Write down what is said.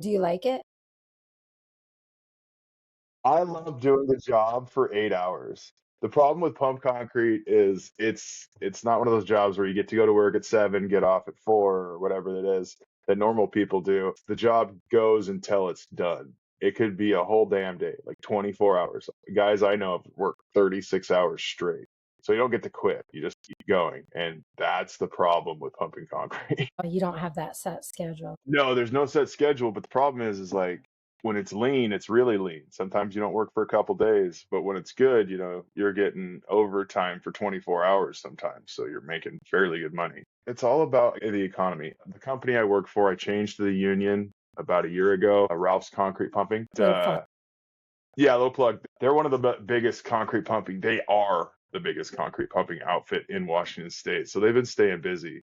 Do you like it? I love doing the job for 8 hours. The problem with pump concrete is it's not one of those jobs where you get to go to work at 7, get off at 4, or whatever it is that normal people do. The job goes until it's done. It could be a whole damn day, like 24 hours. Guys I know have worked 36 hours straight. So you don't get to quit. You just keep going. And that's the problem with pumping concrete. Oh, you don't have that set schedule. No, there's no set schedule, but the problem is like when it's lean, it's really lean. Sometimes you don't work for a couple days, but when it's good, you're getting overtime for 24 hours sometimes, so you're making fairly good money. It's all about the economy. The company I work for, I changed to the union about a year ago, Ralph's Concrete Pumping. Little fun. Yeah, low plug. They're one of the biggest concrete pumping. They are the biggest concrete pumping outfit in Washington State, so they've been staying busy.